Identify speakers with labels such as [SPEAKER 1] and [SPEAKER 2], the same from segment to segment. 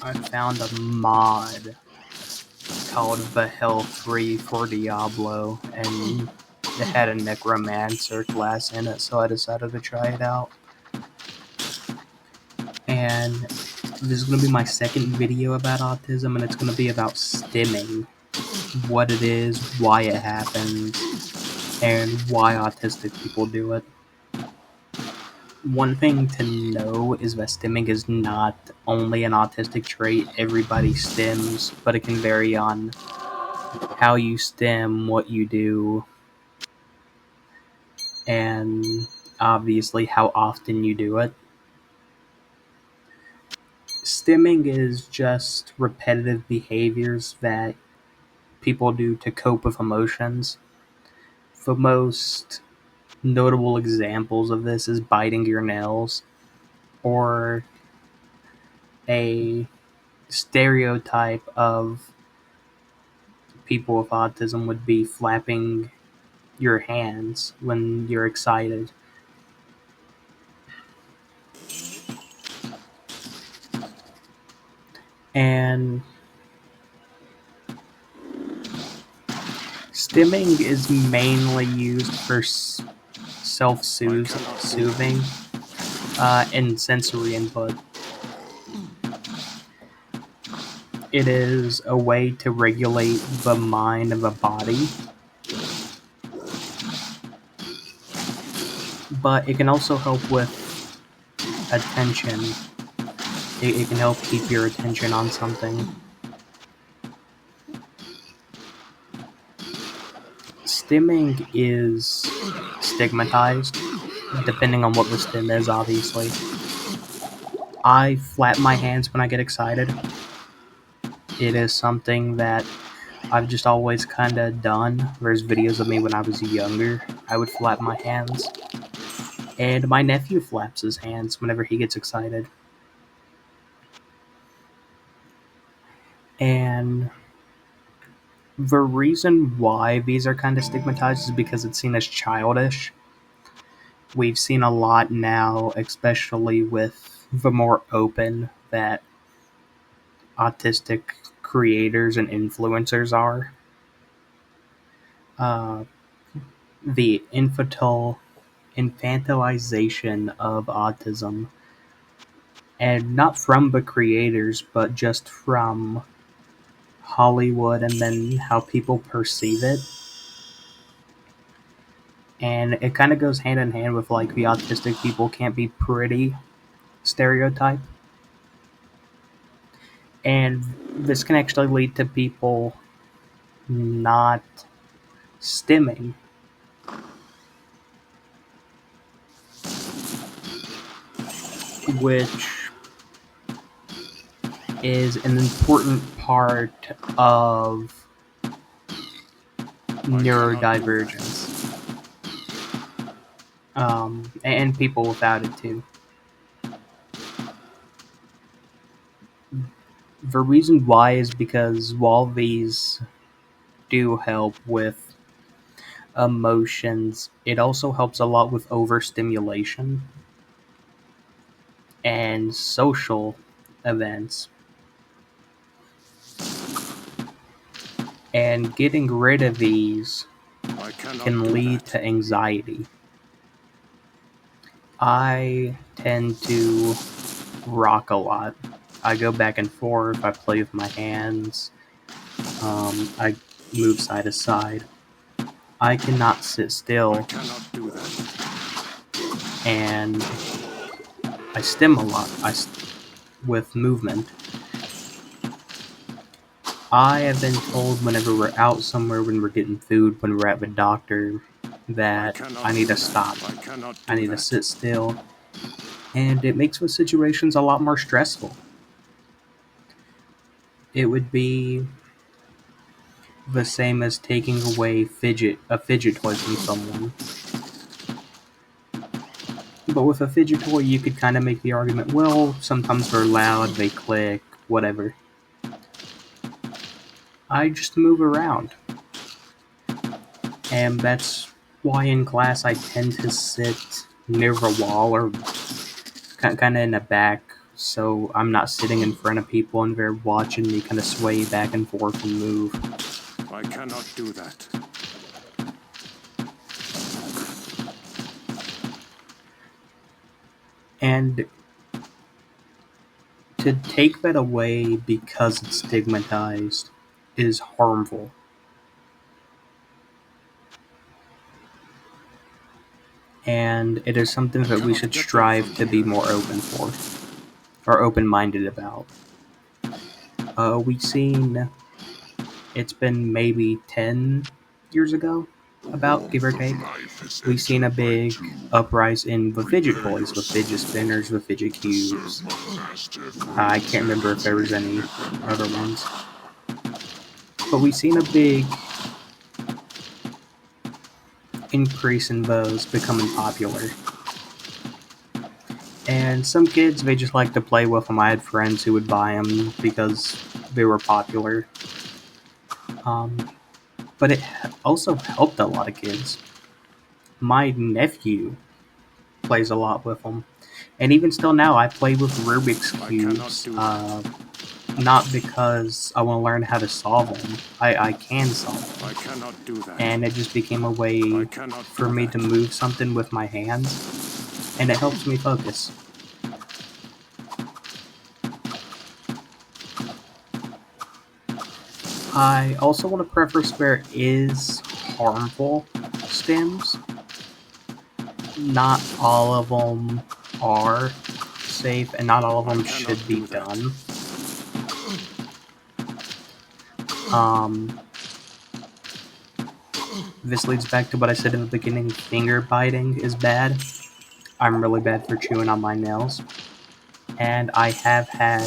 [SPEAKER 1] I found a mod called the Hell 3 for Diablo, and it had a necromancer class in it, so I decided to try it out. And this is going to be my second video about autism, and it's going to be about stimming. What it is, why it happens, and why autistic people do it. One thing to know is that stimming is not only an autistic trait. Everybody stims, but it can vary on how you stim, what you do, and obviously how often you do it. Stimming is just repetitive behaviors that people do to cope with emotions. The most notable examples of this is biting your nails, or a stereotype of people with autism would be flapping your hands when you're excited. And stimming is mainly used for self-soothing and sensory input. It is a way to regulate the mind and the body, but it can also help with attention. It can help keep your attention on something. Stimming is stigmatized, depending on what the stim is, obviously. I flap my hands when I get excited. It is something that I've just always kind of done. There's videos of me when I was younger. I would flap my hands. And my nephew flaps his hands whenever he gets excited. And the reason why these are kind of stigmatized is because it's seen as childish. We've seen a lot now, especially with the more open that autistic creators and influencers are. The infantilization of autism, and not from the creators, but just from Hollywood and then how people perceive it. And it kind of goes hand in hand with like the autistic people can't be pretty stereotype. And this can actually lead to people not stimming. Which is an important part of neurodivergence. And people without it too. The reason why is because while these do help with emotions, it also helps a lot with overstimulation and social events. And getting rid of these can lead to anxiety. I tend to rock a lot. I go back and forth, I play with my hands, I move side to side. I cannot sit still, and I stim a lot with movement. I have been told whenever we're out somewhere, when we're getting food, when we're at the doctor, that I need to stop. I need to sit still. And it makes the situations a lot more stressful. It would be the same as taking away a fidget toy from someone. But with a fidget toy, you could kind of make the argument, well, sometimes they're loud, they click, whatever. I just move around. And that's why in class I tend to sit near the wall or kind of in the back so I'm not sitting in front of people and they're watching me kind of sway back and forth and move.
[SPEAKER 2] I cannot do that.
[SPEAKER 1] And to take that away because it's stigmatized is harmful. And it is something that we should strive to be more open for, or open-minded about. We've seen, it's been maybe 10 years ago, about, give or take, we've seen a big uprising in with fidget toys, with fidget spinners, with fidget cubes. I can't remember if there was any other ones. But we've seen a big increase in those becoming popular. And some kids, they just like to play with them. I had friends who would buy them because they were popular. But it also helped a lot of kids. My nephew plays a lot with them. And even still now, I play with Rubik's Cubes. Not because I want to learn how to solve them. I can solve them.
[SPEAKER 2] I cannot do that.
[SPEAKER 1] And it just became a way for me to move something with my hands. And it helps me focus. I also want to preface there is harmful stims. Not all of them are safe, and not all of them should be done. This leads back to what I said in the beginning, finger biting is bad. I'm really bad for chewing on my nails. And I have had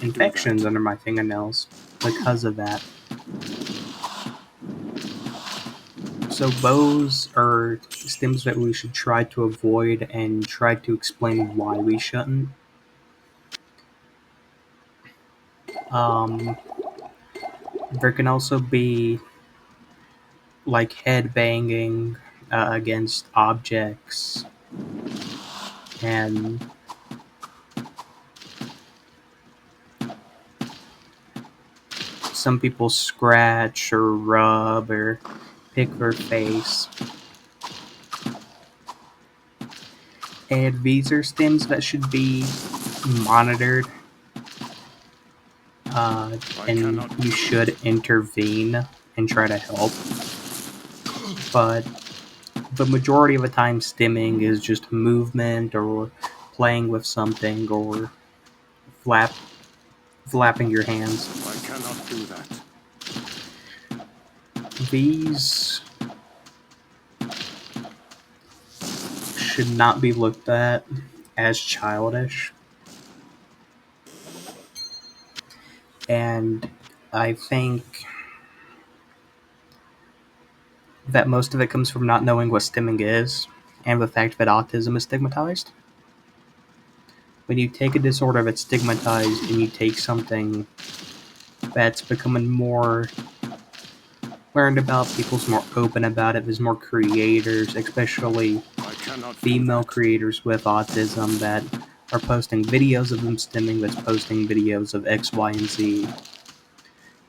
[SPEAKER 1] infections under my fingernails because of that. So those are stims that we should try to avoid and try to explain why we shouldn't. There can also be like head banging against objects, and some people scratch or rub or pick their face. And these are stims that should be monitored, and you should intervene and try to help. But the majority of the time, stimming is just movement or playing with something or flapping your hands.
[SPEAKER 2] I cannot do that.
[SPEAKER 1] These should not be looked at as childish. And I think that most of it comes from not knowing what stimming is and the fact that autism is stigmatized. When you take a disorder that's stigmatized and you take something that's becoming more learned about, people's more open about it, there's more creators, especially female creators with autism, that are posting videos of them stimming, that's posting videos of X, Y, and Z.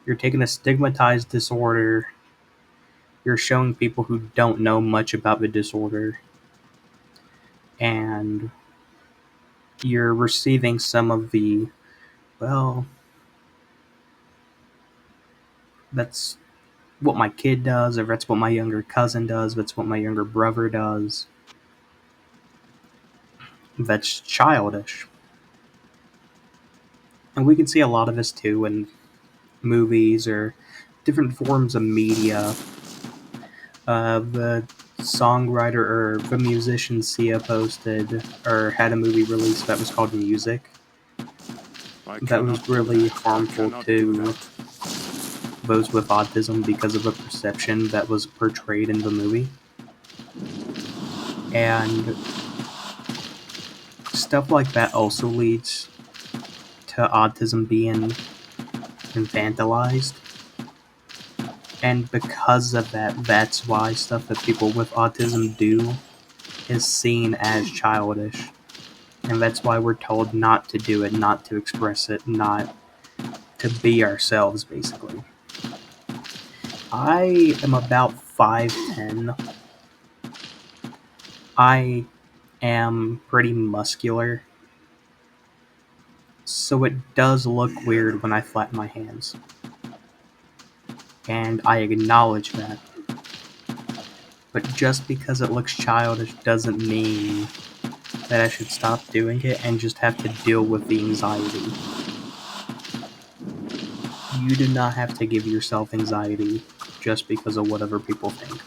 [SPEAKER 1] You're taking a stigmatized disorder, you're showing people who don't know much about the disorder, and you're receiving some of the, well, that's what my kid does, or that's what my younger cousin does, that's what my younger brother does. That's childish. And we can see a lot of this too in movies or different forms of media. The songwriter or the musician Sia posted or had a movie released that was called Music. That was really harmful to those with autism because of the perception that was portrayed in the movie. And stuff like that also leads to autism being infantilized. And because of that, that's why stuff that people with autism do is seen as childish. And that's why we're told not to do it, not to express it, not to be ourselves, basically. I am about 5'10". I am pretty muscular, so it does look weird when I flatten my hands. And I acknowledge that. But just because it looks childish doesn't mean that I should stop doing it and just have to deal with the anxiety. You do not have to give yourself anxiety just because of whatever people think.